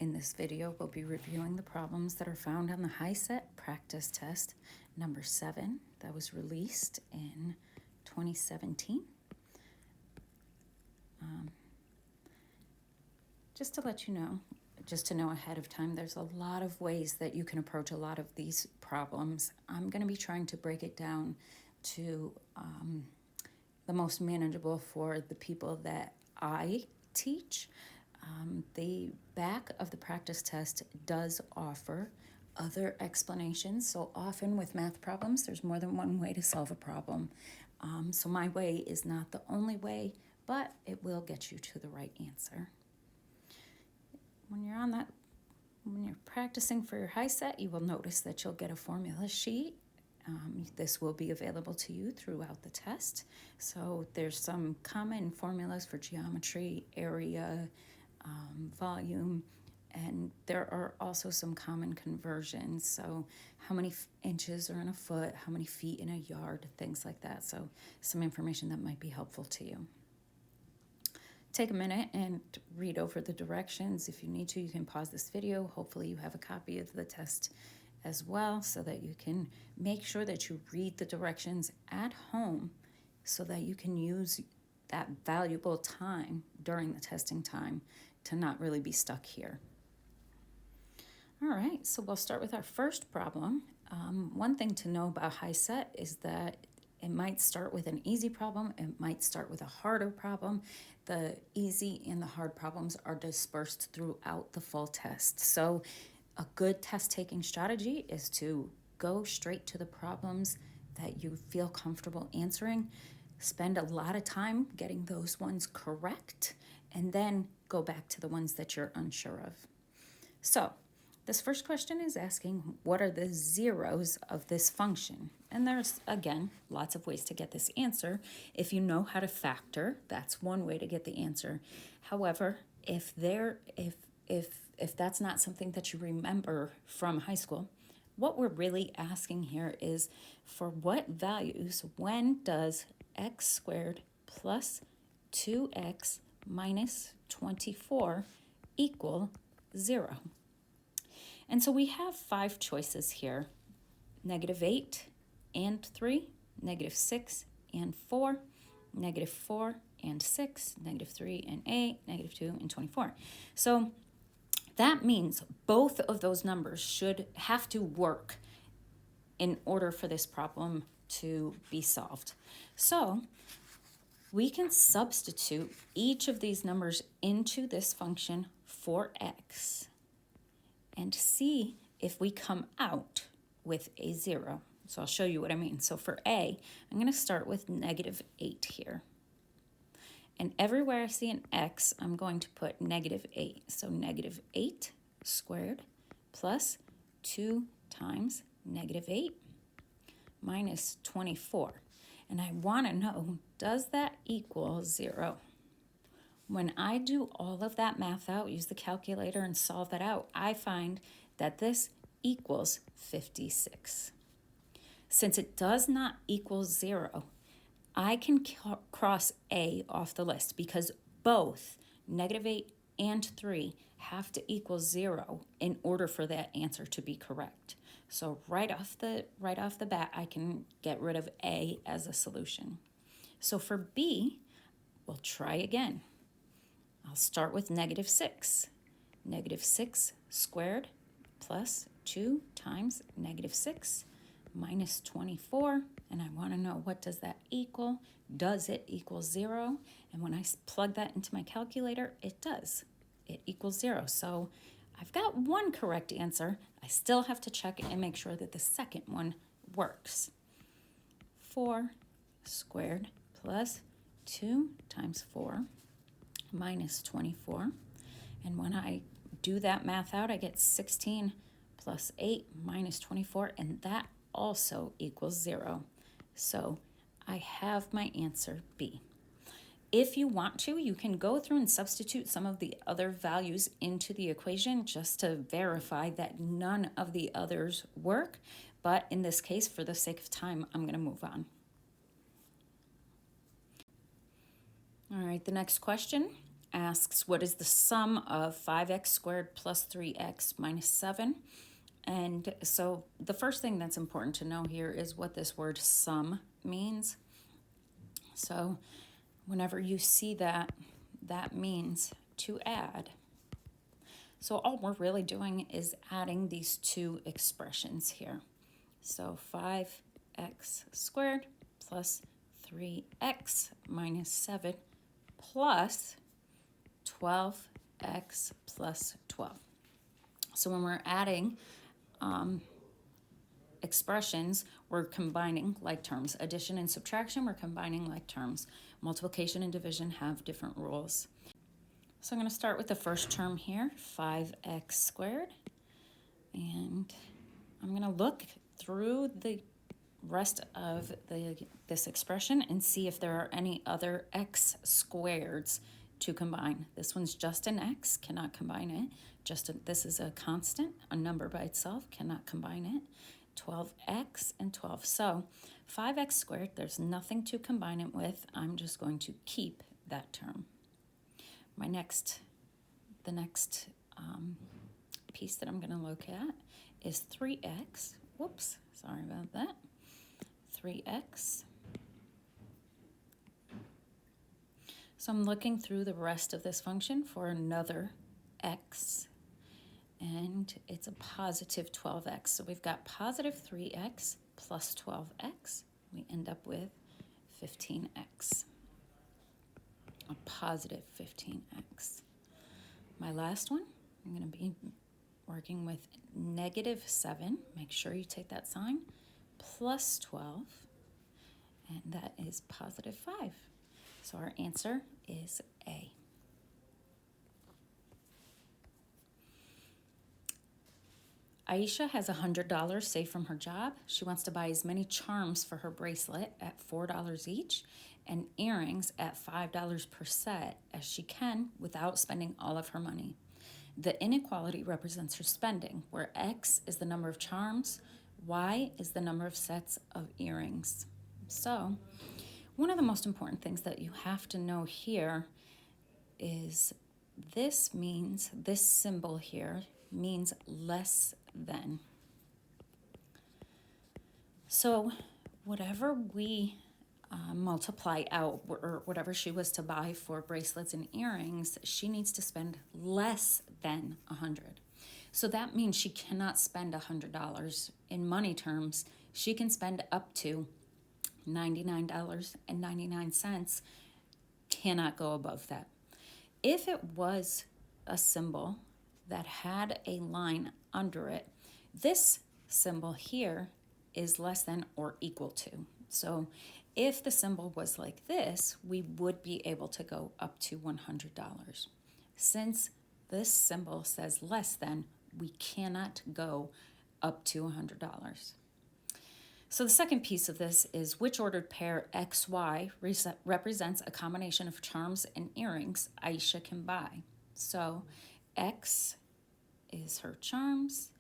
In this video, we'll be reviewing the problems that are found on the HiSET practice test number 7 that was released in 2017. Just to let you know, just to know ahead of time, there's a lot of ways that you can approach a lot of these problems. I'm going to be trying to break it down to the most manageable for the people that I teach. The back of the practice test does offer other explanations. So often with math problems, there's more than one way to solve a problem. So my way is not the only way, but it will get you to the right answer. When you're practicing for your HiSET, you will notice that you'll get a formula sheet. This will be available to you throughout the test. So there's some common formulas for geometry, area, volume, and there are also some common conversions. So how many inches are in a foot, how many feet in a yard, things like that. So some information that might be helpful to you. Take a minute and read over the directions. If you need to, you can pause this video. Hopefully you have a copy of the test as well so that you can make sure that you read the directions at home so that you can use that valuable time during the testing time to not really be stuck here. All right, so we'll start with our first problem. One thing to know about HiSET is that it might start with an easy problem. It might start with a harder problem. The easy and the hard problems are dispersed throughout the full test. So a good test-taking strategy is to go straight to the problems that you feel comfortable answering. Spend a lot of time getting those ones correct, and then go back to the ones that you're unsure of. So this first question is asking, what are the zeros of this function? And there's, again, lots of ways to get this answer. If you know how to factor, that's one way to get the answer. However, if that's not something that you remember from high school, what we're really asking here is for what values, when does x squared plus 2x minus 24 equal 0? And so we have 5 choices here: -8 and 3, -6 and 4, -4 and 6, -3 and 8, -2 and 24. So that means both of those numbers should have to work in order for this problem to be solved. So we can substitute each of these numbers into this function for x and see if we come out with a 0. So I'll show you what I mean. So for a, I'm going to start with -8 here. And everywhere I see an x, I'm going to put -8. So -8 squared plus 2 times -8 minus 24. And I want to know, does that equal 0? When I do all of that math out, use the calculator and solve that out, I find that this equals 56. Since it does not equal 0, I can cross A off the list because both -8 and 3 have to equal 0 in order for that answer to be correct. So right off the bat, I can get rid of A as a solution. So for B, we'll try again. I'll start with -6. -6 squared plus 2 times -6 minus 24. And I want to know, what does that equal? Does it equal 0? And when I plug that into my calculator, it does. It equals 0. So I've got one correct answer. I still have to check and make sure that the second one works. 4 squared plus 2 times 4 minus 24. And when I do that math out, I get 16 plus 8 minus 24, and that also equals 0. So I have my answer B. If you want to, you can go through and substitute some of the other values into the equation just to verify that none of the others work. But in this case, for the sake of time, I'm going to move on. All right, the next question asks, what is the sum of 5x squared plus 3x minus 7? And so the first thing that's important to know here is what this word sum means. So whenever you see that, that means to add. So all we're really doing is adding these two expressions here. So 5x squared plus 3x minus 7 plus 12x plus 12. So when we're adding expressions, we're combining like terms. Addition and subtraction, we're combining like terms. Multiplication and division have different rules. So I'm going to start with the first term here, 5x squared. And I'm going to look through the rest of this expression and see if there are any other x squareds to combine. This one's just an x, cannot combine it. This is a constant, a number by itself, cannot combine it. 12x and 12. So 5x squared, there's nothing to combine it with. I'm just going to keep that term. The next piece that I'm going to look at is 3x. Whoops, sorry about that. 3x. So I'm looking through the rest of this function for another x, and it's a positive 12x. So we've got positive 3x plus 12x. We end up with 15x, a positive 15x. My last one, I'm going to be working with negative 7. Make sure you take that sign, plus 12, and that is positive 5. So our answer is A. Aisha has $100 saved from her job. She wants to buy as many charms for her bracelet at $4 each and earrings at $5 per set as she can without spending all of her money. The inequality represents her spending, where X is the number of charms, Y is the number of sets of earrings. So, one of the most important things that you have to know here is this symbol here means less than. So whatever we multiply out, or whatever she was to buy for bracelets and earrings, she needs to spend less than $100. So that means she cannot spend $100 in money terms. She can spend up to $99.99, cannot go above that. If it was a symbol that had a line under it, this symbol here is less than or equal to. So if the symbol was like this, we would be able to go up to $100. Since this symbol says less than, we cannot go up to $100. So the second piece of this is which ordered pair XY represents a combination of charms and earrings Aisha can buy. So X is her charms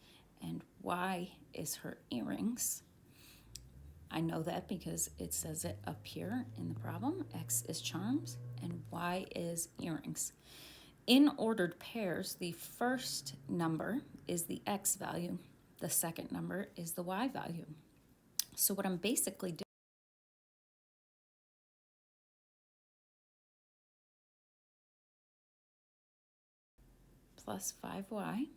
and Y is her earrings. I know that because it says it up here in the problem. X is charms and Y is earrings. In ordered pairs, the first number is the X value. The second number is the Y value. So what I'm basically doing plus 5y,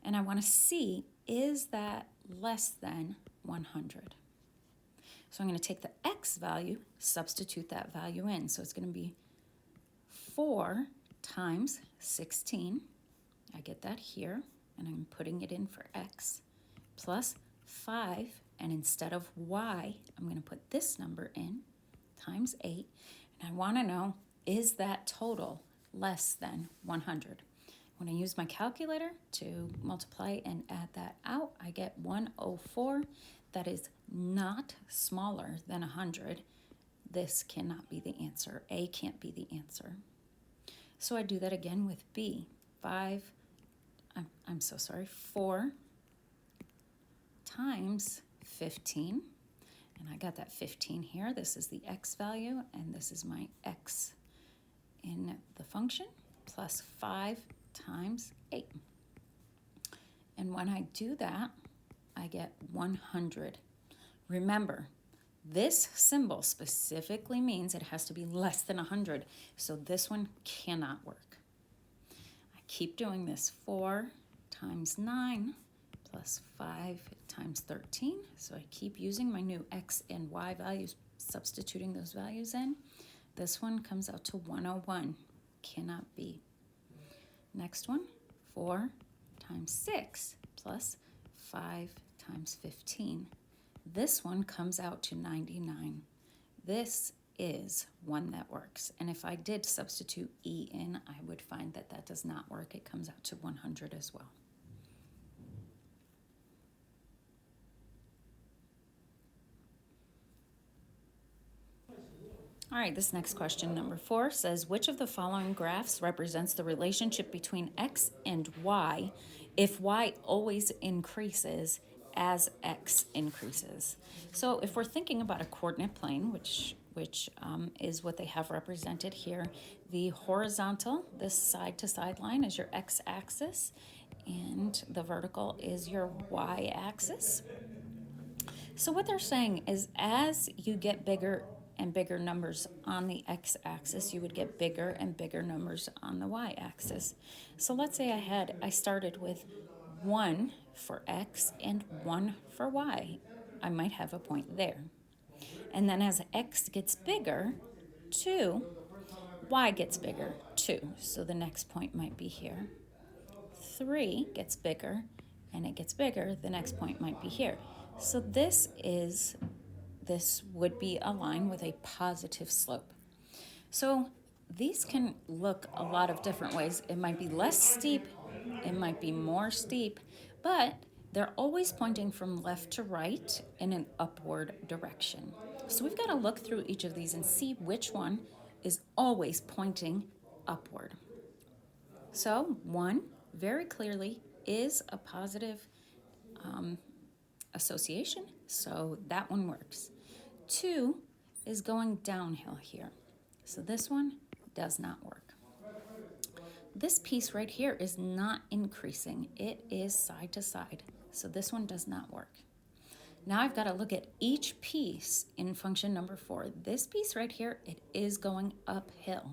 and I want to see, is that less than 100? So I'm going to take the X value, substitute that value in. So it's going to be 4 times 16. I get that here, and I'm putting it in for X, plus 5, and instead of Y, I'm going to put this number in, times 8, and I want to know, is that total less than 100? When I use my calculator to multiply and add that out, I get 104. That is not smaller than 100. This cannot be the answer. A can't be the answer. So I do that again with B. 4 times 15, and I got that 15 here. This is the X value, and this is my X in the function plus 5 times 8. And when I do that, I get 100. Remember, this symbol specifically means it has to be less than 100, so this one cannot work. I keep doing this. 4 times 9 plus 5 times 13. So I keep using my new x and y values, substituting those values in. This one comes out to 101. Cannot be. Next one, 4 times 6 plus 5 times 15. This one comes out to 99. This is one that works. And if I did substitute e in, I would find that that does not work. It comes out to 100 as well. All right, this next question, number 4, says, which of the following graphs represents the relationship between x and y if y always increases as x increases? So if we're thinking about a coordinate plane, which is what they have represented here, the horizontal, this side-to-side line, is your x-axis, and the vertical is your y-axis. So what they're saying is as you get bigger and bigger numbers on the x-axis, you would get bigger and bigger numbers on the y-axis. So let's say I started with 1 for x and 1 for y. I might have a point there. And then as x gets bigger, 2, y gets bigger, 2. So the next point might be here. 3 gets bigger, and it gets bigger, the next point might be here. So this would be a line with a positive slope. So these can look a lot of different ways. It might be less steep, it might be more steep, but they're always pointing from left to right in an upward direction. So we've got to look through each of these and see which one is always pointing upward. So 1 very clearly is a positive association, so that one works. 2 is going downhill here, so this one does not work. This piece right here is not increasing, it is side to side, so this one does not work. Now I've got to look at each piece in function number 4. This piece right here, it is going uphill.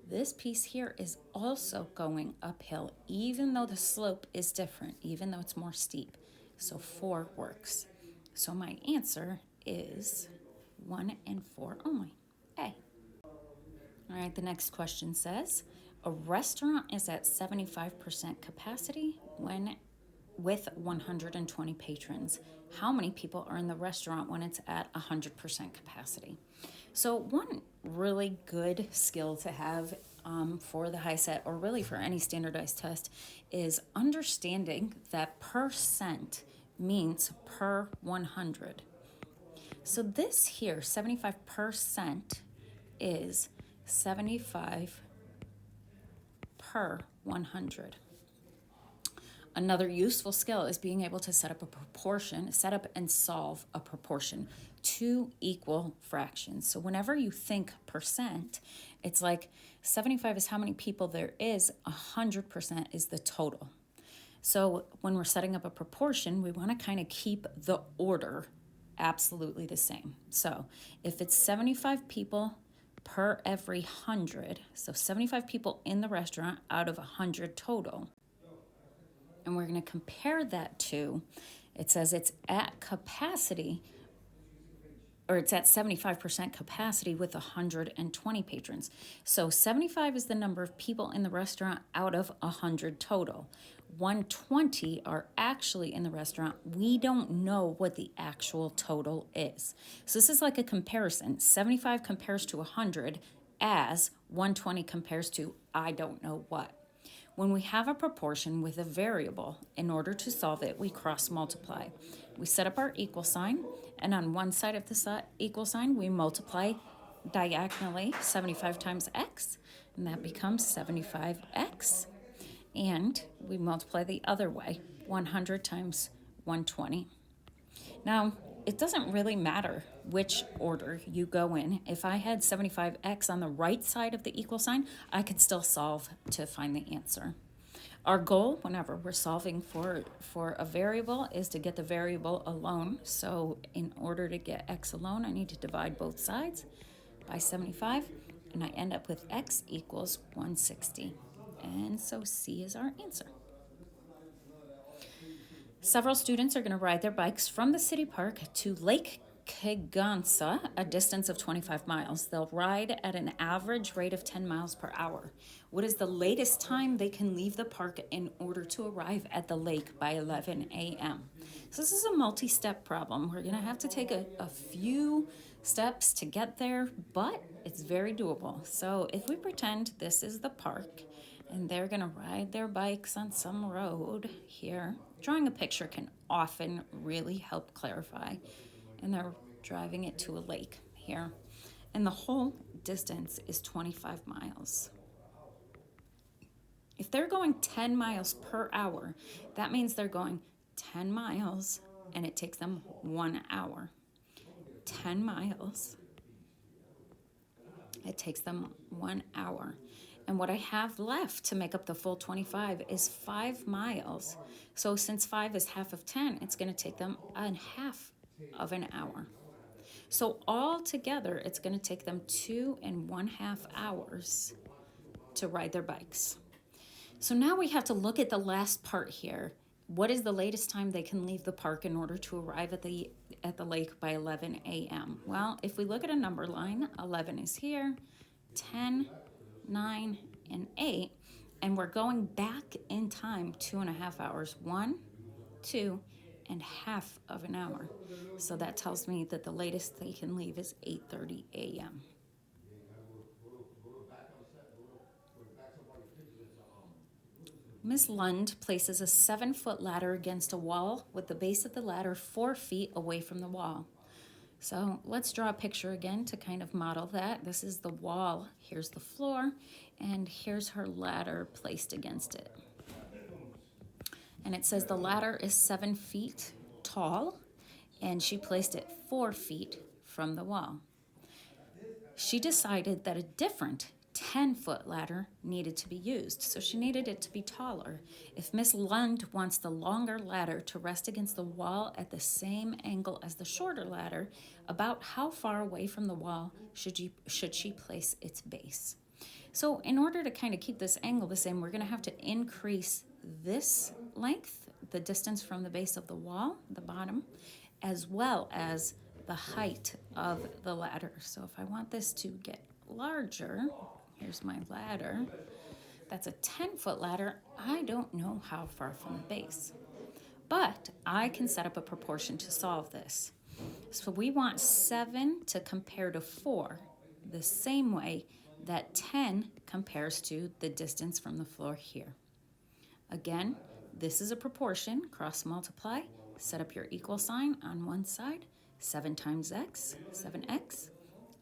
This piece here is also going uphill, even though the slope is different, even though it's more steep. So 4 works. So my answer is 1 and 4 only. A. All right, the next question says, a restaurant is at 75% capacity with 120 patrons. How many people are in the restaurant when it's at 100% capacity? So one really good skill to have for the HiSET, or really for any standardized test, is understanding that percent means per 100. So this here, 75%, is 75 per 100. Another useful skill is being able to set up and solve a proportion, 2 equal fractions. So whenever you think percent, it's like 75 is how many people there is, 100% is the total. So when we're setting up a proportion, we want to kind of keep the order absolutely the same. So if it's 75 people per every 100, so 75 people in the restaurant out of 100 total, and we're going to compare that to, it says it's at capacity, or it's at 75% capacity with 120 patrons. So 75 is the number of people in the restaurant out of 100 total. 120 are actually in the restaurant. We don't know what the actual total is. So this is like a comparison. 75 compares to 100 as 120 compares to I don't know what. When we have a proportion with a variable, in order to solve it, we cross multiply. We set up our equal sign, and on one side of the equal sign, we multiply diagonally 75 times x, and that becomes 75x. And we multiply the other way, 100 times 120. Now, it doesn't really matter which order you go in. If I had 75x on the right side of the equal sign, I could still solve to find the answer. Our goal, whenever we're solving for a variable, is to get the variable alone. So in order to get x alone, I need to divide both sides by 75, and I end up with x equals 160. And so C is our answer. Several students are going to ride their bikes from the city park to Lake Kegonsa, a distance of 25 miles. They'll ride at an average rate of 10 miles per hour. What is the latest time they can leave the park in order to arrive at the lake by 11 a.m.? So this is a multi-step problem. We're going to have to take a few steps to get there, but it's very doable. So if we pretend this is the park and they're going to ride their bikes on some road here, drawing a picture can often really help clarify. And they're driving it to a lake here. And the whole distance is 25 miles. If they're going 10 miles per hour, that means they're going 10 miles and it takes them 1 hour. 10 miles, it takes them 1 hour. And what I have left to make up the full 25 is 5 miles. So since 5 is half of 10, it's going to take them a half of an hour. So all together, it's going to take them 2.5 hours to ride their bikes. So now we have to look at the last part here. What is the latest time they can leave the park in order to arrive at the lake by 11 a.m.? Well, if we look at a number line, 11 is here, 10, 9, and 8, and we're going back in time 2.5 hours. 1, 2, and half of an hour. So that tells me that the latest they can leave is 8:30 a.m. Ms. Lund places a 7-foot ladder against a wall with the base of the ladder 4 feet away from the wall. So let's draw a picture again to kind of model that. This is the wall, here's the floor, and here's her ladder placed against it. And it says the ladder is 7 feet tall, and she placed it 4 feet from the wall. She decided that a different 10-foot ladder needed to be used, so she needed it to be taller. If Miss Lund wants the longer ladder to rest against the wall at the same angle as the shorter ladder, about how far away from the wall should she place its base? So in order to kind of keep this angle the same, we're going to have to increase this length, the distance from the base of the wall, the bottom, as well as the height of the ladder. So if I want this to get larger, here's my ladder. That's a 10-foot ladder. I don't know how far from the base, but I can set up a proportion to solve this. So we want 7 to compare to 4, the same way that 10 compares to the distance from the floor here. Again, this is a proportion, cross multiply, set up your equal sign on one side, 7 times x, 7x.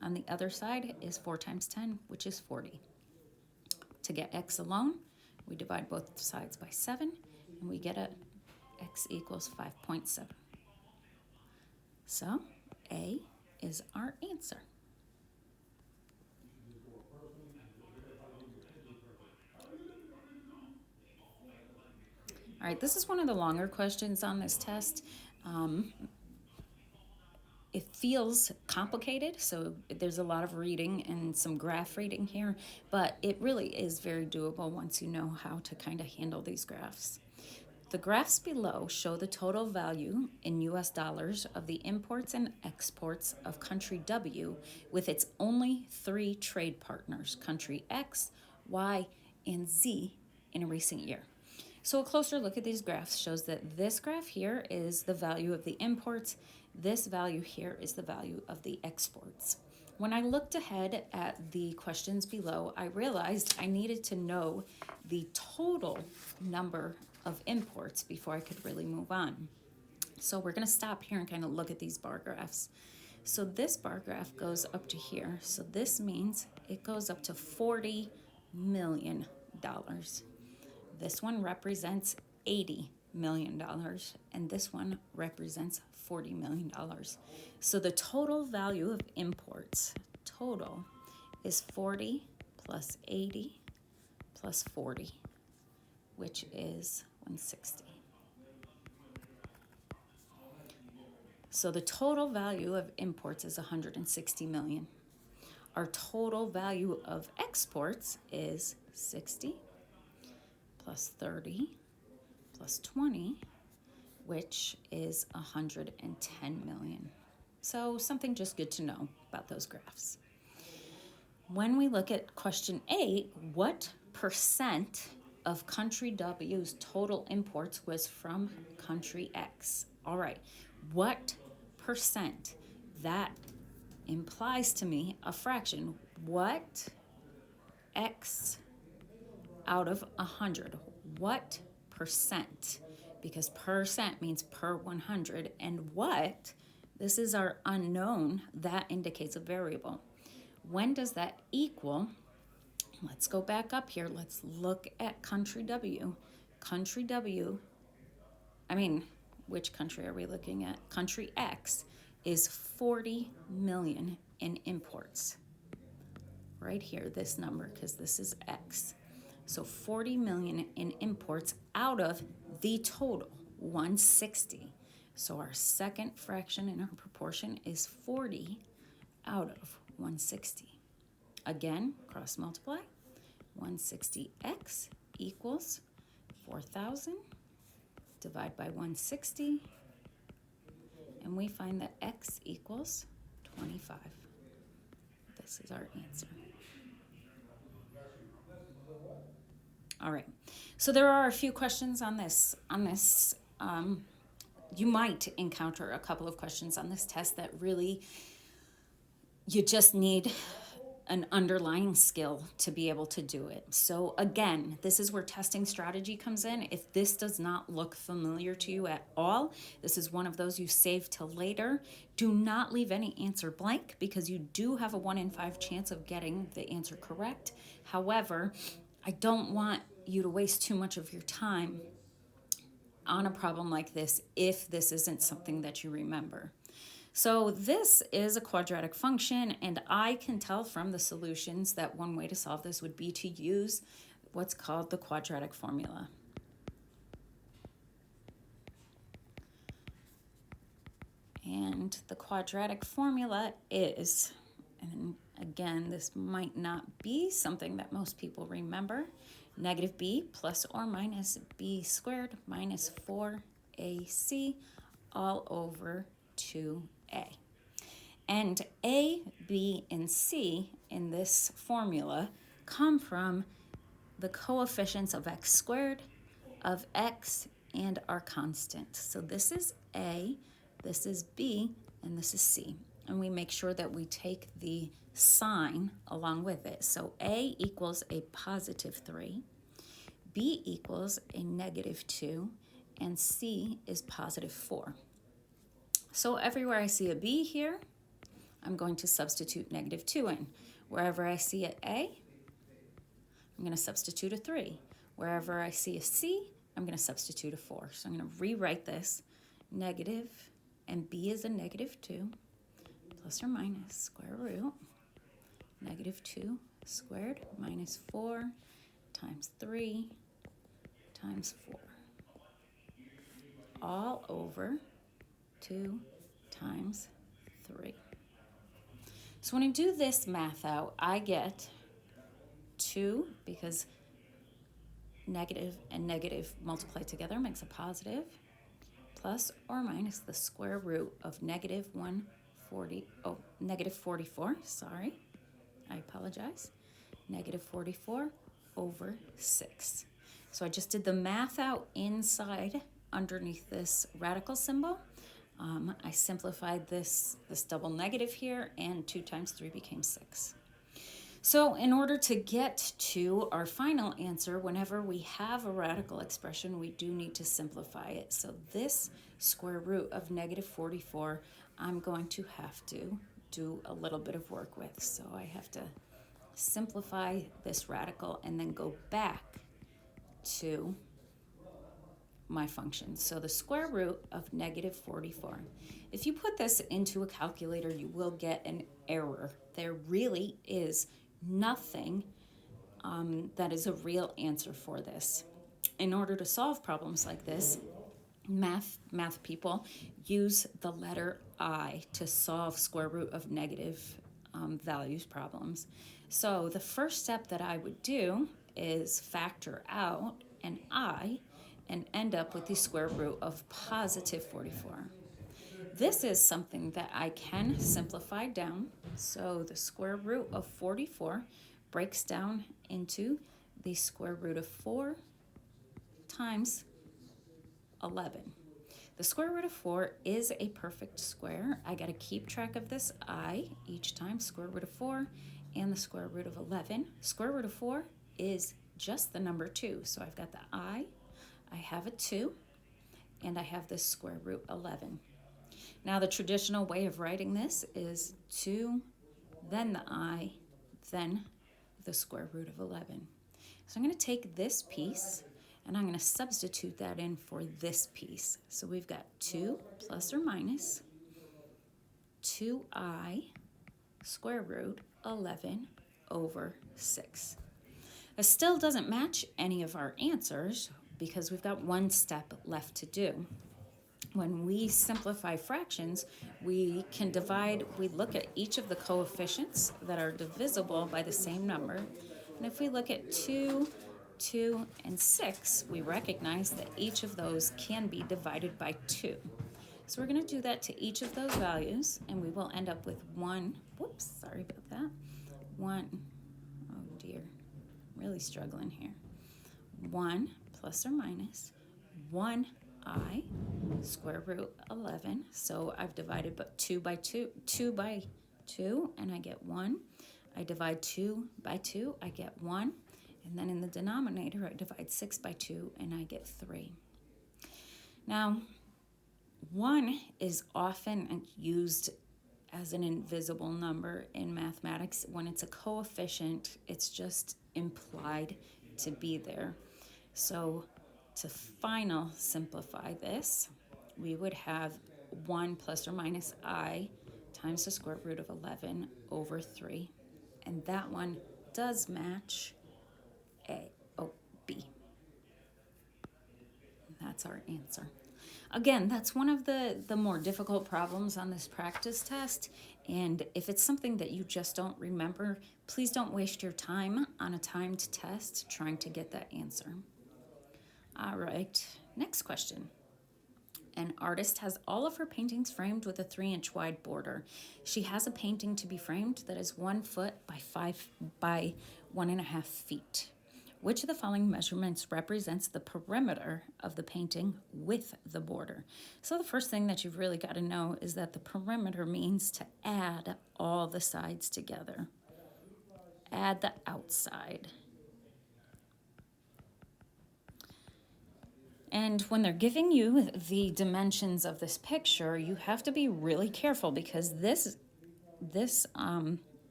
On the other side is 4 times 10, which is 40. To get x alone, we divide both sides by 7, and we get x equals 5.7. So A is our answer. All right, this is one of the longer questions on this test. It feels complicated, so there's a lot of reading and some graph reading here, but it really is very doable once you know how to kind of handle these graphs. The graphs below show the total value in US dollars of the imports and exports of country W with its only 3 trade partners, country X, Y, and Z, in a recent year. So a closer look at these graphs shows that this graph here is the value of the imports. This value here is the value of the exports. When I looked ahead at the questions below, I realized I needed to know the total number of imports before I could really move on. So we're going to stop here and kind of look at these bar graphs. So this bar graph goes up to here. So this means it goes up to $40 million. This one represents $80 million, and this one represents $40 million. So the total value of imports, total, is 40 plus 80 plus 40, which is 160. So the total value of imports is 160 million. Our total value of exports is 60 plus 30 plus 20, which is 110 million. So something just good to know about those graphs. When we look at question 8, what percent of country W's total imports was from country X? All right, what percent? That implies to me a fraction. What X out of 100? What percent? Because percent means per 100, and what, this is our unknown, that indicates a variable. When does that equal? Let's go back up here. Let's look at country W. Country W, which country are we looking at? Country X is 40 million in imports. Right here, this number, because this is X. So 40 million in imports out of the total, 160. So our second fraction in our proportion is 40 out of 160. Again, cross multiply. 160x equals 4,000. Divide by 160. And we find that x equals 25. This is our answer. All right, so there are a few questions on this. You might encounter a couple of questions on this test that really, you just need an underlying skill to be able to do it. So again, this is where testing strategy comes in. If this does not look familiar to you at all, this is one of those you save till later. Do not leave any answer blank, because you do have a 1 in 5 chance of getting the answer correct. However, I don't want you to waste too much of your time on a problem like this if this isn't something that you remember. So this is a quadratic function, and I can tell from the solutions that one way to solve this would be to use what's called the quadratic formula. And the quadratic formula is, and again, this might not be something that most people remember, negative b plus or minus b squared minus 4ac all over 2a. And a, b, and c in this formula come from the coefficients of x squared, of x, and our constant. So this is a, this is b, and this is c. And we make sure that we take the sign along with it. So a equals a positive 3, b equals a negative 2, and c is positive 4. So everywhere I see a b here, I'm going to substitute negative 2 in. Wherever I see an a, I'm going to substitute a 3. Wherever I see a c, I'm going to substitute a 4. So I'm going to rewrite this negative, and b is a negative 2, plus or minus square root, negative 2 squared minus 4 times 3 times 4, all over 2 times 3. So when I do this math out, I get 2, because negative and negative multiply together makes a positive, plus or minus the square root of negative 44, sorry, I apologize, negative 44 over 6. So I just did the math out inside underneath this radical symbol. I simplified this double negative here, and 2 times 3 became 6. So in order to get to our final answer, whenever we have a radical expression, we do need to simplify it. So this square root of negative 44, I'm going to have to do a little bit of work with. So I have to simplify this radical and then go back to my function. So the square root of negative 44. If you put this into a calculator, you will get an error. There really is nothing that is a real answer for this. In order to solve problems like this, math people use the letter I to solve square root of negative values problems. So the first step that I would do is factor out an I and end up with the square root of positive 44. This is something that I can simplify down. So the square root of 44 breaks down into the square root of 4 times 11. The square root of 4 is a perfect square. I got to keep track of this I each time, square root of 4 and the square root of 11. Square root of 4 is just the number 2. So I've got the I have a 2, and I have this square root 11. Now the traditional way of writing this is 2, then the I, then the square root of 11. So I'm going to take this piece and I'm going to substitute that in for this piece. So we've got 2 plus or minus 2I square root 11 over 6. It still doesn't match any of our answers because we've got one step left to do. When we simplify fractions, we can divide, we look at each of the coefficients that are divisible by the same number. And if we look at 2, 2, and 6, we recognize that each of those can be divided by 2. So we're going to do that to each of those values, and we will end up with 1, whoops, sorry about that, 1, oh dear, really struggling here, 1 plus or minus 1I square root 11. So I've divided 2 by 2, 2 by 2, and I get 1. I divide 2 by 2, I get 1. And then in the denominator, I divide 6 by 2, and I get 3. Now, 1 is often used as an invisible number in mathematics. When it's a coefficient, it's just implied to be there. So to final simplify this, we would have 1 plus or minus I times the square root of 11 over 3. And that one does match B. That's our answer. Again, that's one of the more difficult problems on this practice test. And if it's something that you just don't remember, please don't waste your time on a timed test trying to get that answer. All right, next question. An artist has all of her paintings framed with a 3-inch wide border. She has a painting to be framed that is 1 foot by 5 by 1.5 feet. Which of the following measurements represents the perimeter of the painting with the border? So the first thing that you've really got to know is that the perimeter means to add all the sides together. Add the outside. And when they're giving you the dimensions of this picture, you have to be really careful because this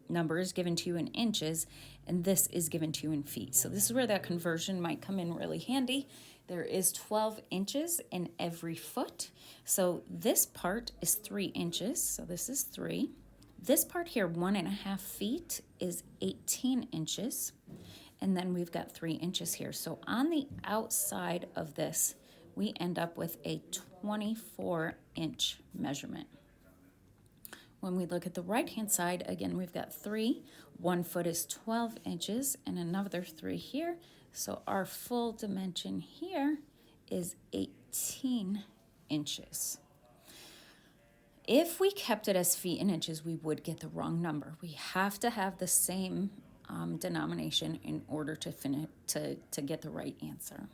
number is given to you in inches and this is given to you in feet. So this is where that conversion might come in really handy. There is 12 inches in every foot. So this part is 3 inches. So this is 3. This part here, 1.5 feet, is 18 inches. And then we've got 3 inches here. So on the outside of this, we end up with a 24-inch measurement. When we look at the right-hand side, again, we've got 3. 1 foot is 12 inches and another 3 here. So our full dimension here is 18 inches. If we kept it as feet and inches, we would get the wrong number. We have to have the same denomination in order to get the right answer.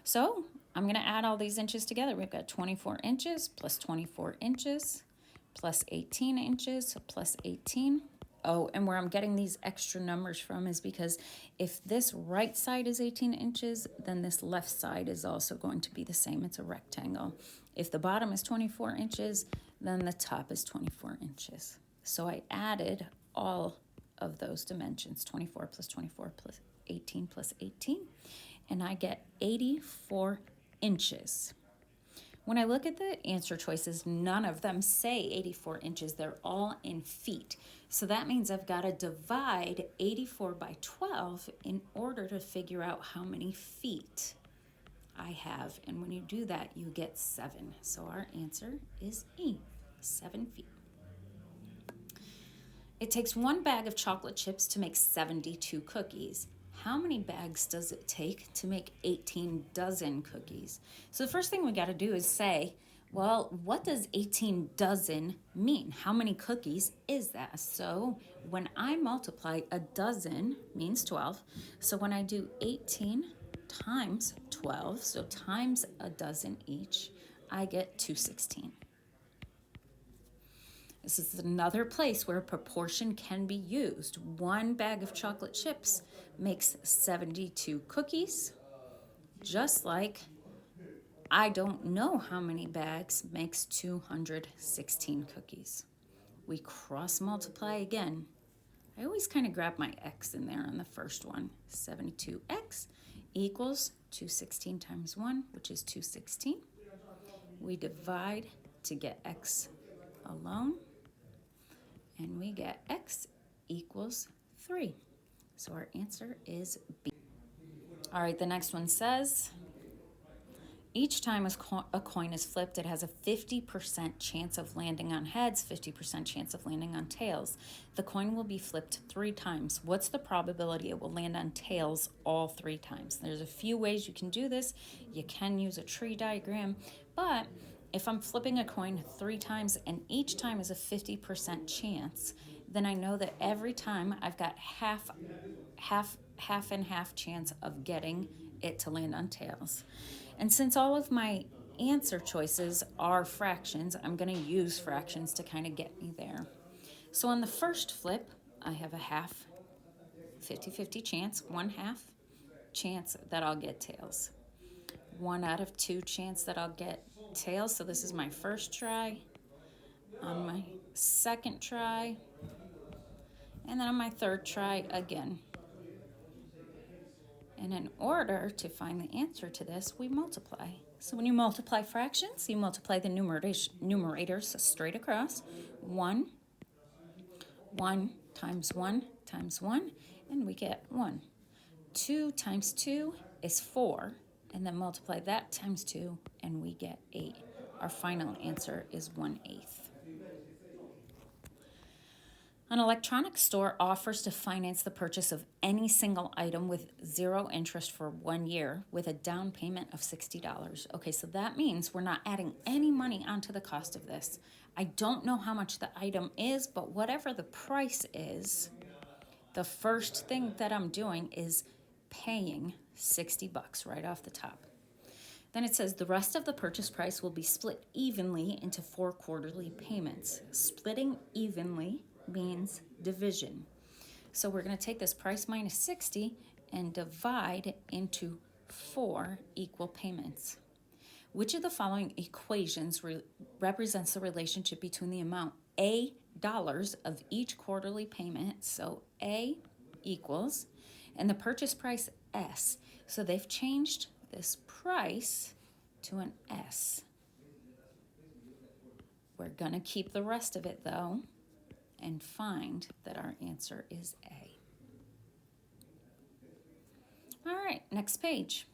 So I'm going to add all these inches together. We've got 24 inches plus 24 inches plus 18 inches plus 18. Oh, and where I'm getting these extra numbers from is because if this right side is 18 inches, then this left side is also going to be the same. It's a rectangle. If the bottom is 24 inches, then the top is 24 inches. So I added all of those dimensions, 24 plus 24 plus 18 plus 18, and I get 84 inches. When I look at the answer choices, none of them say 84 inches. They're all in feet. So that means I've got to divide 84 by 12 in order to figure out how many feet I have. And when you do that, you get 7. So our answer is E, 7 feet. It takes 1 bag of chocolate chips to make 72 cookies. How many bags does it take to make 18 dozen cookies? So the first thing we got to do is say, well, what does 18 dozen mean? How many cookies is that? So when I multiply, a dozen means 12. So when I do 18 times 12, so times a dozen each, I get 216. This is another place where proportion can be used. 1 bag of chocolate chips makes 72 cookies, just like I don't know how many bags makes 216 cookies. We cross multiply again. I always kind of grab my x in there on the first one. 72x equals 216 times 1, which is 216. We divide to get x alone, and we get x equals 3. So our answer is B. All right, the next one says, each time a coin is flipped, it has a 50% chance of landing on heads, 50% chance of landing on tails. The coin will be flipped 3 times. What's the probability it will land on tails all 3 times? There's a few ways you can do this. You can use a tree diagram, but if I'm flipping a coin 3 times and each time is a 50% chance, then I know that every time I've got half and half chance of getting it to land on tails. And since all of my answer choices are fractions, I'm going to use fractions to kind of get me there. So on the first flip, I have a half 50-50 chance, 1/2 chance that I'll get tails. 1 out of 2 chance that I'll get tails. So this is my first try. On my second try, and then on my third try again. And in order to find the answer to this, we multiply. So when you multiply fractions, you multiply the numerators straight across. 1 times 1 times 1, and we get 1. 2 times 2 is 4, and then multiply that times 2, and we get 8. Our final answer is 1/8. An electronics store offers to finance the purchase of any single item with 0 interest for 1 year with a down payment of $60. Okay, so that means we're not adding any money onto the cost of this. I don't know how much the item is, but whatever the price is, the first thing that I'm doing is paying $60 right off the top. Then it says the rest of the purchase price will be split evenly into 4 quarterly payments. Splitting evenly means division. So we're going to take this price minus 60 and divide into 4 equal payments. Which of the following equations represents the relationship between the amount A dollars of each quarterly payment, so A equals, and the purchase price S. So they've changed this price to an S. We're going to keep the rest of it though and find that our answer is A. All right, next page.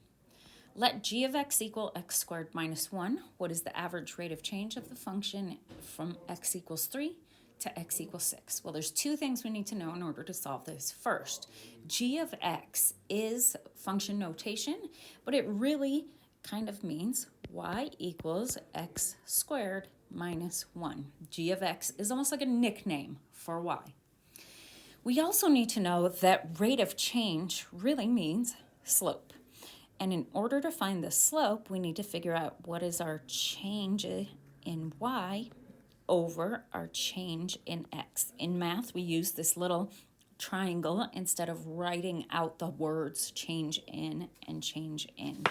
Let g of x equal x squared minus 1. What is the average rate of change of the function from x equals 3 to x equals 6? Well, there's 2 things we need to know in order to solve this. First, g of x is function notation, but it really kind of means y equals x squared minus 1. G of x is almost like a nickname for y. We also need to know that rate of change really means slope. And in order to find the slope, we need to figure out what is our change in y over our change in x. In math, we use this little triangle instead of writing out the words change in and change in.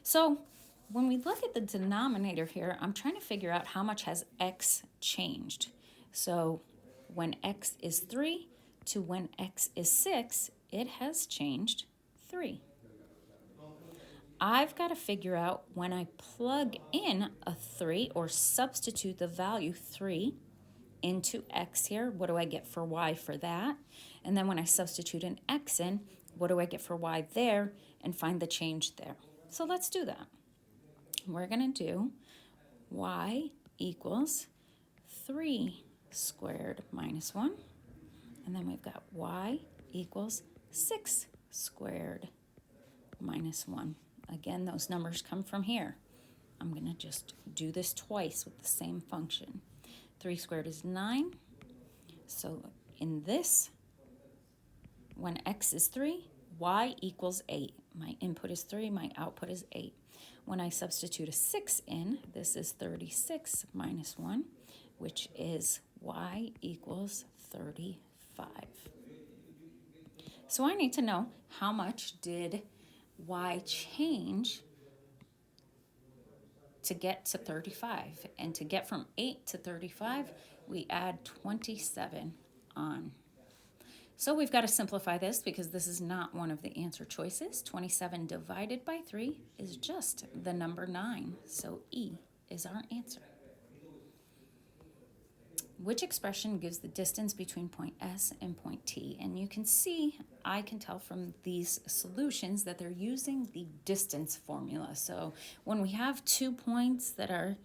So when we look at the denominator here, I'm trying to figure out how much has x changed. So when x is 3 to when x is 6, it has changed 3. I've got to figure out when I plug in a 3 or substitute the value 3 into x here, what do I get for y for that? And then when I substitute an x in, what do I get for y there, and find the change there. So let's do that. We're going to do y equals 3 squared minus 1. And then we've got y equals 6 squared minus 1. Again, those numbers come from here. I'm going to just do this twice with the same function. 3 squared is 9. So in this, when x is 3, y equals 8. My input is 3, my output is 8. When I substitute a 6 in, this is 36 minus 1, which is y equals 35. So I need to know how much did y change to get to 35. And to get from 8 to 35, we add 27 on. So we've got to simplify this because this is not one of the answer choices. 27 divided by 3 is just the number 9. So E is our answer. Which expression gives the distance between point S and point T? And you can see, I can tell from these solutions that they're using the distance formula. So when we have 2 points that are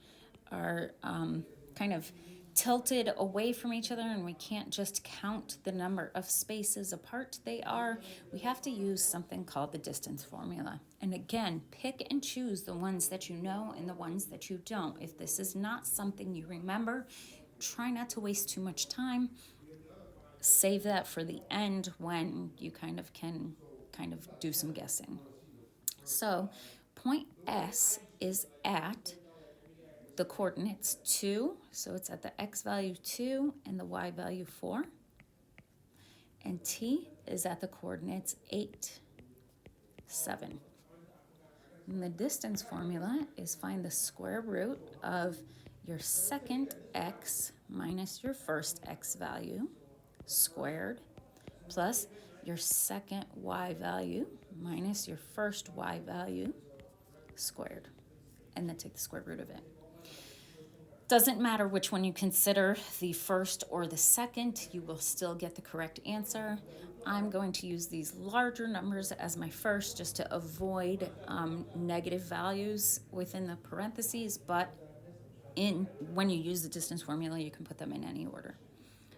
kind of tilted away from each other and we can't just count the number of spaces apart we have to use something called the distance formula. And again, pick and choose the ones that you know and the ones that you don't. If this is not something you remember, try not to waste too much time. Save that for the end when you can do some guessing. So point S is at the coordinates 2, so it's at the x value 2 and the y value 4. And T is at the coordinates 8, 7. And the distance formula is find the square root of your second x minus your first x value squared plus your second y value minus your first y value squared. And then take the square root of it. Doesn't matter which one you consider, the first or the second, you will still get the correct answer. I'm going to use these larger numbers as my first just to avoid negative values within the parentheses, but when you use the distance formula, you can put them in any order.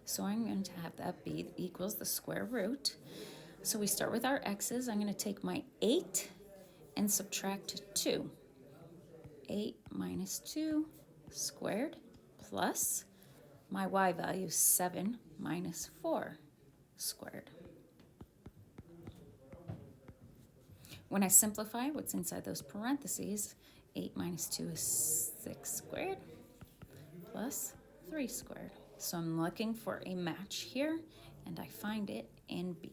So I'm going to have that be equals the square root. So we start with our x's. I'm going to take my 8 and subtract 2. 8 minus 2 squared plus my y value 7 minus 4 squared. When I simplify what's inside those parentheses, 8 minus 2 is 6 squared plus 3 squared. So I'm looking for a match here, and I find it in B.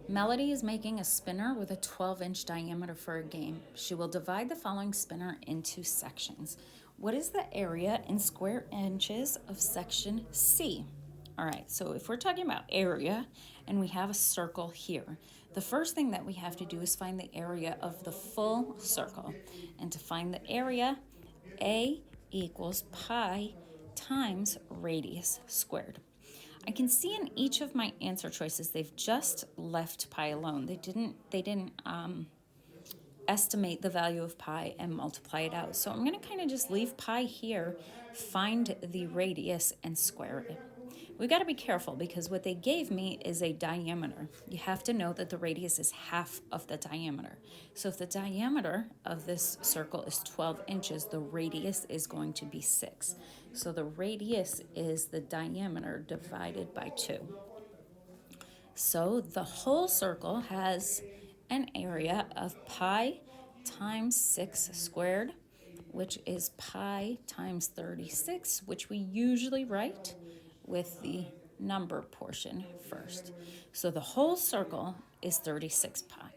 Melody is making a spinner with a 12-inch diameter for a game. She will divide the following spinner into sections. What is the area in square inches of section C? All right, so if we're talking about area and we have a circle here, the first thing that we have to do is find the area of the full circle. And to find the area, A equals pi times radius squared. I can see in each of my answer choices, they've just left pi alone. They didn't estimate the value of pi and multiply it out. So I'm going to kind of just leave pi here, find the radius, and square it. We've got to be careful because what they gave me is a diameter. You have to know that the radius is half of the diameter. So if the diameter of this circle is 12 inches, the radius is going to be 6. So the radius is the diameter divided by 2. So the whole circle has an area of pi times 6 squared, which is pi times 36, which we usually write with the number portion first. So the whole circle is 36 pi.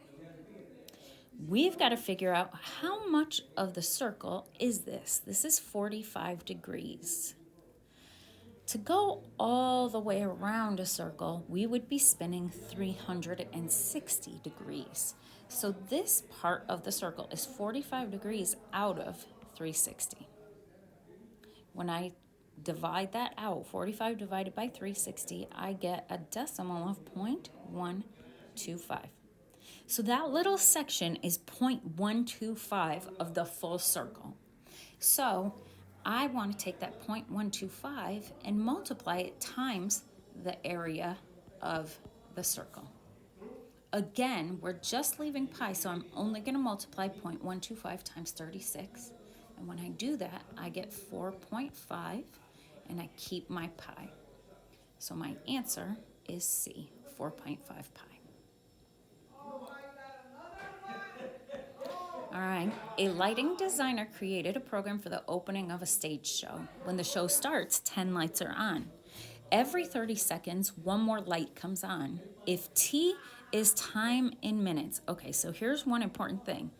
We've got to figure out how much of the circle is this. This is 45 degrees. To go all the way around a circle, we would be spinning 360 degrees. So this part of the circle is 45 degrees out of 360. When I divide that out, 45 divided by 360, I get a decimal of 0.125. So that little section is 0.125 of the full circle. So I want to take that 0.125 and multiply it times the area of the circle. Again, we're just leaving pi, so I'm only going to multiply 0.125 times 36. And when I do that, I get 4.5, and I keep my pi. So my answer is C, 4.5 pi. All right. A lighting designer created a program for the opening of a stage show. When the show starts, 10 lights are on. Every 30 seconds, one more light comes on. If T is time in minutes. Okay, so here's one important thing.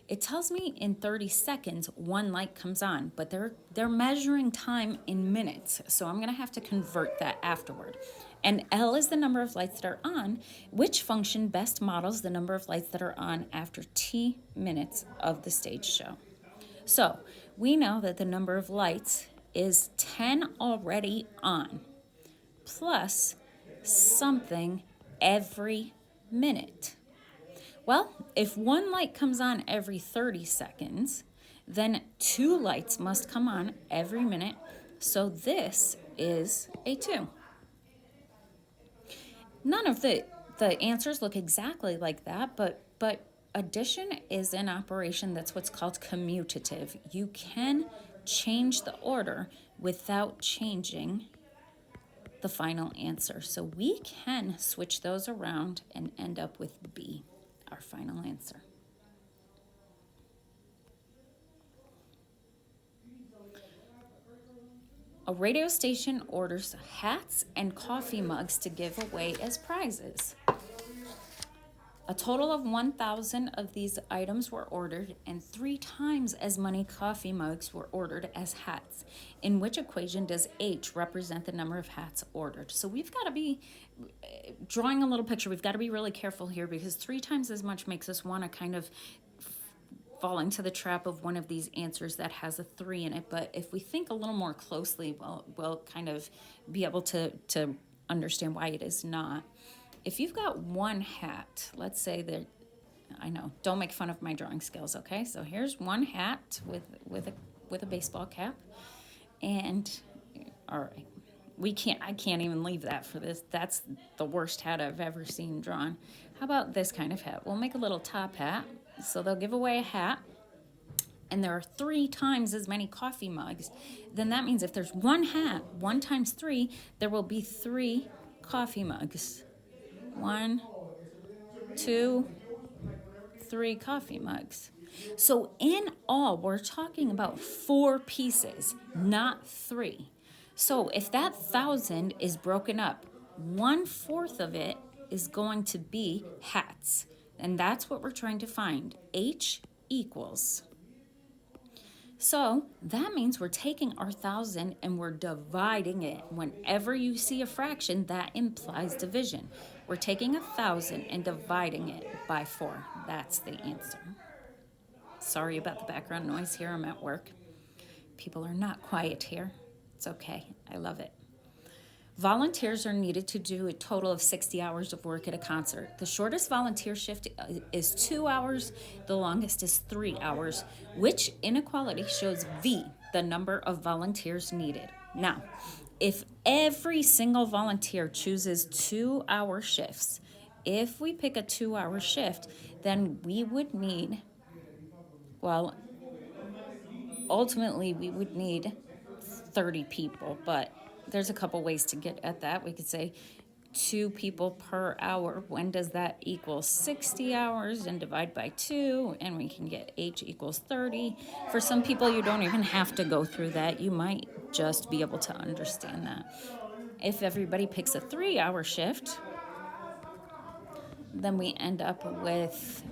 It tells me in 30 seconds, one light comes on, but they're measuring time in minutes. So I'm going to have to convert that afterward. And L is the number of lights that are on. Which function best models the number of lights that are on after T minutes of the stage show? So we know that the number of lights is 10 already on, plus something every minute. Well, if one light comes on every 30 seconds, then two lights must come on every minute. So this is a 2. None of the answers look exactly like that, but addition is an operation that's what's called commutative. You can change the order without changing the final answer. So we can switch those around and end up with B, our final answer. A radio station orders hats and coffee mugs to give away as prizes. A total of 1,000 of these items were ordered, and 3 times as many coffee mugs were ordered as hats. In which equation does H represent the number of hats ordered? So we've got to be drawing a little picture. We've got to be really careful here, because 3 times as much makes us want to kind of fall into the trap of one of these answers that has a 3 in it. But if we think a little more closely, we'll kind of be able to understand why it is not. If you've got one hat, let's say that, I know, don't make fun of my drawing skills, okay? So here's one hat with a baseball cap, and all right, I can't even leave that for this. That's the worst hat I've ever seen drawn. How about this kind of hat? We'll make a little top hat. So they'll give away a hat, and there are 3 times as many coffee mugs. Then that means if there's one hat, 1 times 3, there will be 3 coffee mugs. 1, 2, 3 coffee mugs. So in all, we're talking about 4 pieces, not 3. So if that 1,000 is broken up, 1/4 of it is going to be hats. And that's what we're trying to find. H equals. So that means we're taking our 1,000 and we're dividing it. Whenever you see a fraction, that implies division. We're taking 1,000 and dividing it by 4. That's the answer. Sorry about the background noise here. I'm at work. People are not quiet here. It's okay. I love it. Volunteers are needed to do a total of 60 hours of work at a concert. The shortest volunteer shift is 2 hours. The longest is 3 hours. Which inequality shows V, the number of volunteers needed? Now, if every single volunteer chooses 2-hour shifts, if we pick a 2-hour shift, then we would need, well, ultimately we would need 30 people, but there's a couple ways to get at that. We could say 2 people per hour. When does that equal 60 hours? And divide by 2, and we can get H equals 30. For some people, you don't even have to go through that. You might just be able to understand that. If everybody picks a 3-hour shift, then we end up with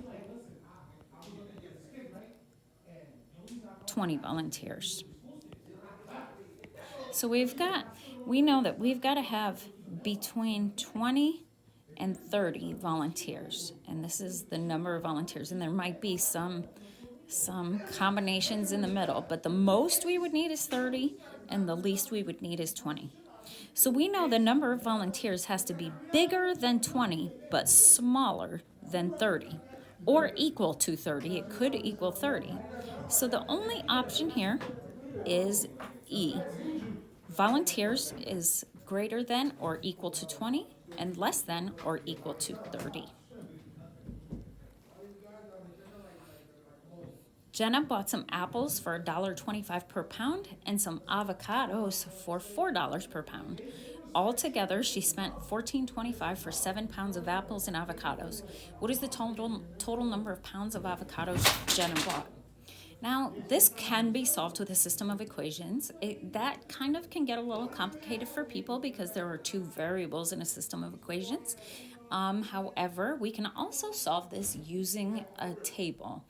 20 volunteers. So we know that we've got to have between 20 and 30 volunteers. And this is the number of volunteers. And there might be some combinations in the middle, but the most we would need is 30 and the least we would need is 20. So we know the number of volunteers has to be bigger than 20, but smaller than 30, or equal to 30. It could equal 30. So the only option here is E. Volunteers is greater than or equal to 20, and less than or equal to 30. Jenna bought some apples for $1.25 per pound and some avocados for $4 per pound. Altogether, she spent $14.25 for 7 pounds of apples and avocados. What is the total number of pounds of avocados Jenna bought? Now, this can be solved with a system of equations. That kind of can get a little complicated for people because there are two variables in a system of equations. However, we can also solve this using a table.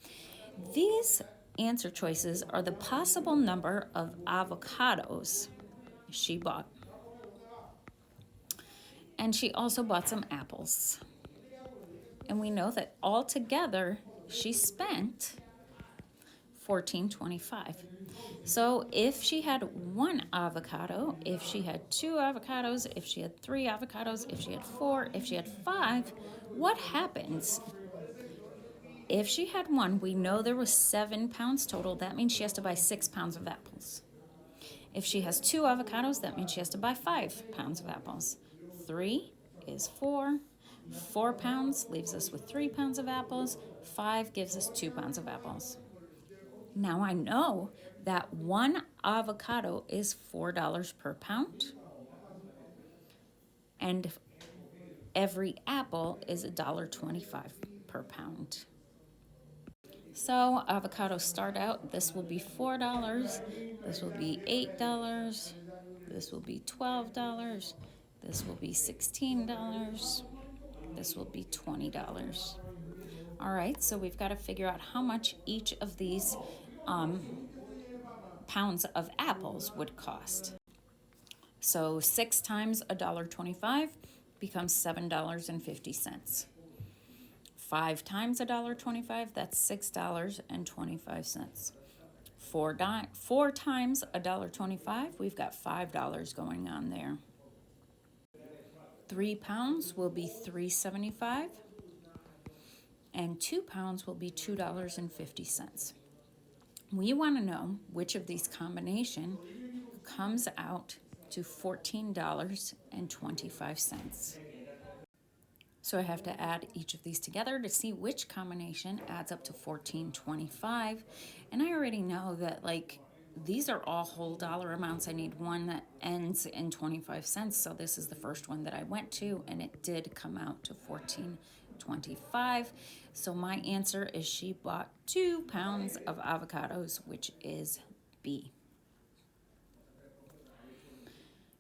These answer choices are the possible number of avocados she bought. And she also bought some apples. And we know that altogether she spent $14.25. So if she had 1 avocado, if she had 2 avocados, if she had 3 avocados, if she had 4, if she had 5, what happens? If she had 1, we know there was 7 pounds total. That means she has to buy 6 pounds of apples. If she has 2 avocados, that means she has to buy 5 pounds of apples. 3 is 4. 4 pounds leaves us with 3 pounds of apples. 5 gives us 2 pounds of apples. Now I know that 1 avocado is $4 per pound. And every apple is $1.25 per pound. So avocados start out, this will be $4, this will be $8, this will be $12, this will be $16, this will be $20. All right, so we've got to figure out how much each of these pounds of apples would cost. So 6 times $1.25 becomes $7.50. 5 times $1.25, that's $6.25. 4 times $1.25, we've got $5 going on there. 3 pounds will be $3.75, and 2 pounds will be $2.50. We want to know which of these combination comes out to $14.25. So I have to add each of these together to see which combination adds up to $14.25. And I already know that these are all whole dollar amounts. I need one that ends in 25 cents. So this is the first one that I went to, and it did come out to $14.25. So my answer is she bought 2 pounds of avocados, which is B.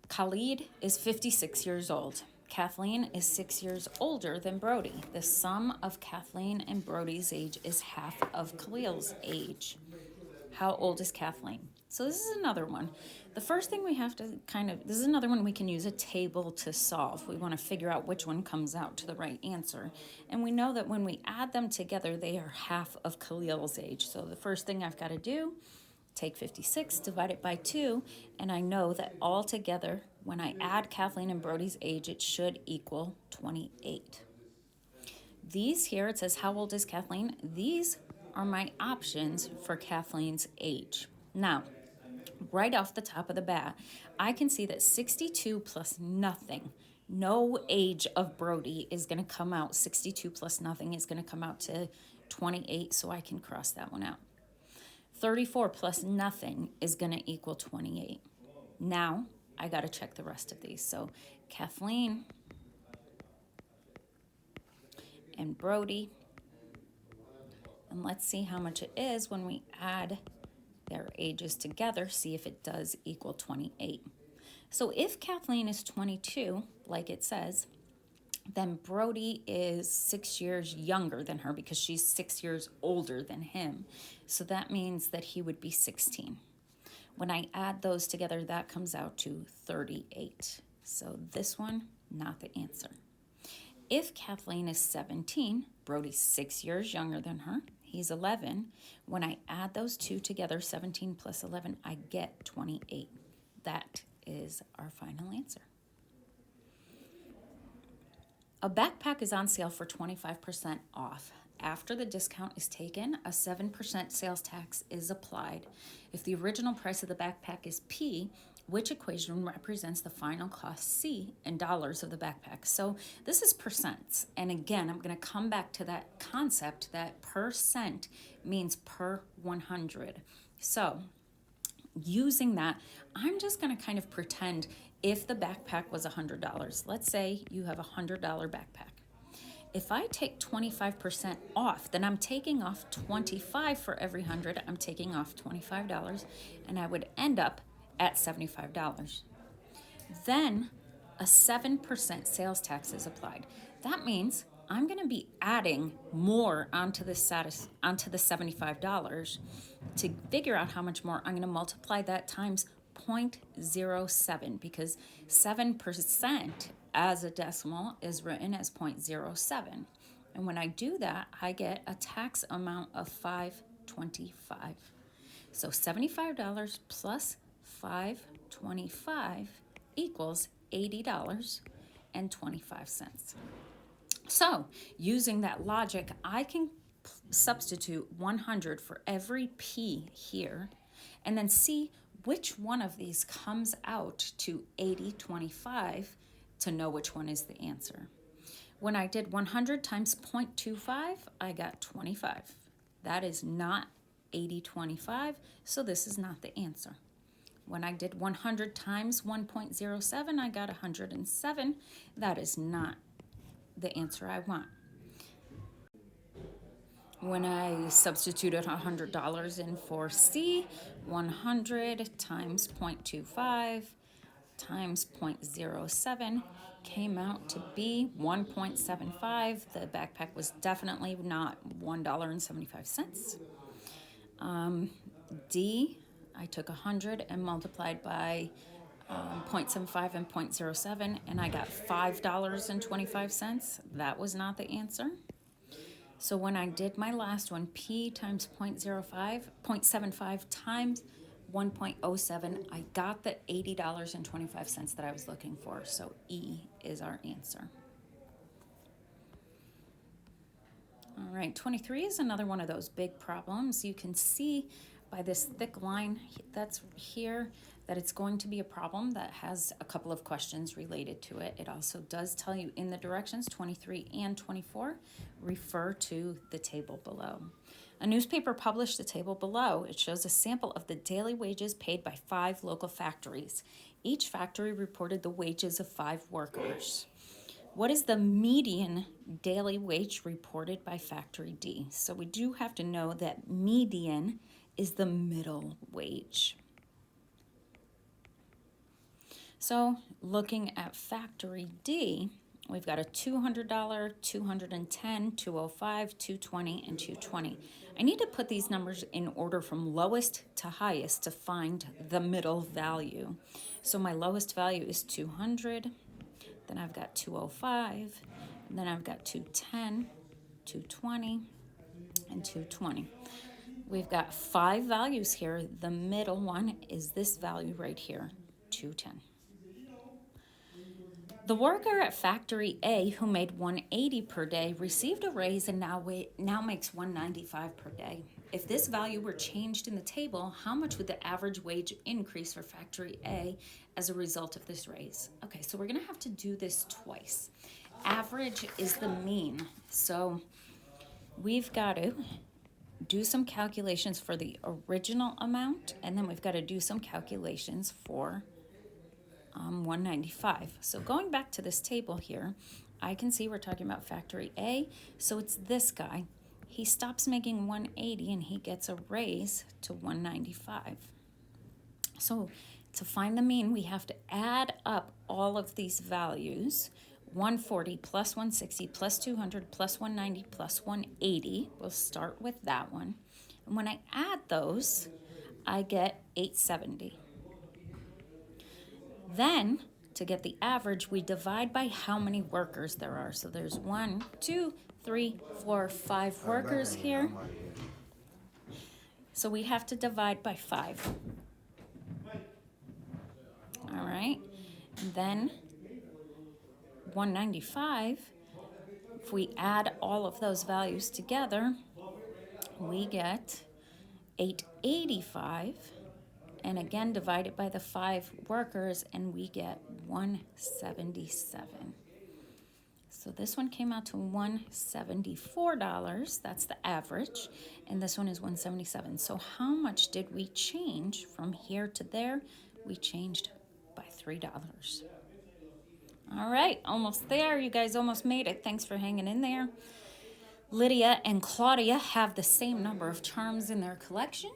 Khalid is 56 years old. Kathleen is 6 years older than Brody. The sum of Kathleen and Brody's age is half of Khalil's age. How old is Kathleen? So this is another one. The first thing we have to this is another one we can use a table to solve. We want to figure out which one comes out to the right answer. And we know that when we add them together, they are half of Khalil's age. So the first thing I've got to do, take 56, divide it by 2, and I know that all together, when I add Kathleen and Brody's age, it should equal 28. These here, it says, how old is Kathleen? These are my options for Kathleen's age. Now, right off the top of the bat, I can see that 62 plus nothing, no age of Brody is going to come out. 62 plus nothing is going to come out to 28, so I can cross that one out. 34 plus nothing is going to equal 28. Now, I got to check the rest of these. So, Kathleen and Brody. And let's see how much it is when we add their ages together, see if it does equal 28. So if Kathleen is 22, like it says, then Brody is 6 years younger than her because she's 6 years older than him. So that means that he would be 16. When I add those together, that comes out to 38. So this one, not the answer. If Kathleen is 17, Brody's 6 years younger than her, he's 11. When I add those two together, 17 plus 11, I get 28. That is our final answer. A backpack is on sale for 25% off. After the discount is taken, a 7% sales tax is applied. If the original price of the backpack is P, which equation represents the final cost C in dollars of the backpack? So this is percents. And again, I'm going to come back to that concept that percent means per 100. So using that, I'm just going to kind of pretend if the backpack was $100. Let's say you have a $100 backpack. If I take 25% off, then I'm taking off 25 for every 100. I'm taking off $25, and I would end up at $75. Then a 7% sales tax is applied. That means I'm going to be adding more onto the $75 to figure out how much more. I'm going to multiply that times 0.07 because 7% as a decimal is written as 0.07. And when I do that, I get a tax amount of $5.25. So $75 plus $5.25 equals $80.25. So using that logic, I can substitute 100 for every P here and then see which one of these comes out to 80.25 to know which one is the answer. When I did 100 times 0.25, I got 25. That is not 80.25, so this is not the answer. When I did 100 times 1.07, I got 107. That is not the answer I want. When I substituted $100 in for C, 100 times 0.25 times 0.07 came out to be 1.75. The backpack was definitely not $1.75. D, I took 100 and multiplied by 0.75 and 0.07, and I got $5.25. That was not the answer. So when I did my last one, P times 0.75 times 1.07, I got the $80.25 that I was looking for. So E is our answer. All right, 23 is another one of those big problems. You can see by this thick line that's here that it's going to be a problem that has a couple of questions related to it. It also does tell you in the directions 23 and 24, refer to the table below. A newspaper published the table below. It shows a sample of the daily wages paid by 5 local factories. Each factory reported the wages of 5 workers. What is the median daily wage reported by factory D? So we do have to know that median is the middle wage. So looking at factory D, we've got a $200, $210, $205, $220, and $220. I need to put these numbers in order from lowest to highest to find the middle value. So my lowest value is 200, then I've got 205, and then I've got 210, 220, and 220. We've got 5 values here. The middle one is this value right here, 210. The worker at factory A who made $180 per day received a raise and now makes $195 per day. If this value were changed in the table, how much would the average wage increase for factory A as a result of this raise? Okay, so we're going to have to do this twice. Average is the mean. So we've got to do some calculations for the original amount, and then we've got to do some calculations for 195. So going back to this table here, I can see we're talking about factory A. So it's this guy. He stops making 180 and he gets a raise to 195. So to find the mean, we have to add up all of these values. 140 plus 160 plus 200 plus 190 plus 180. We'll start with that one. And when I add those, I get 870. Then, to get the average, we divide by how many workers there are. So there's 1, 2, 3, 4, 5 workers here. So we have to divide by 5. All right. And then 195, if we add all of those values together, we get 885. And again, divide it by the 5 workers, and we get 177. So this one came out to $174. That's the average. And this one is 177. So how much did we change from here to there? We changed by $3. All right, almost there. You guys almost made it. Thanks for hanging in there. Lydia and Claudia have the same number of charms in their collection.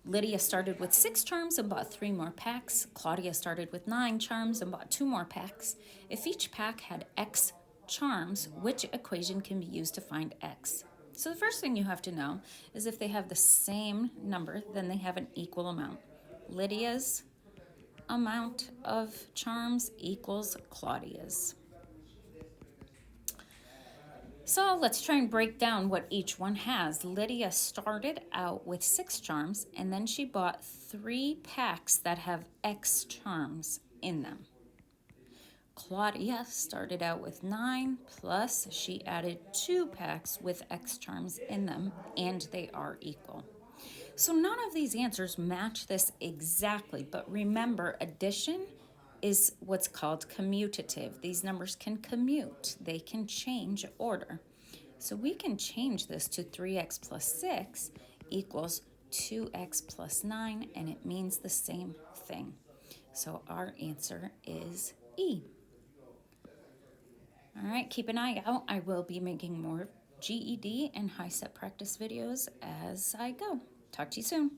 Lydia started with 6 charms and bought 3 more packs. Claudia started with 9 charms and bought 2 more packs. If each pack had X charms, which equation can be used to find X? So the first thing you have to know is if they have the same number, then they have an equal amount. Lydia's amount of charms equals Claudia's. So let's try and break down what each one has. Lydia started out with 6 charms, and then she bought 3 packs that have X charms in them. Claudia started out with 9, plus she added 2 packs with X charms in them, and they are equal. So none of these answers match this exactly, but remember, addition is what's called commutative. These numbers can commute. They can change order. So we can change this to 3x plus 6 equals 2x plus 9, and it means the same thing. So our answer is E. All right, keep an eye out. I will be making more GED and HiSET practice videos as I go. Talk to you soon.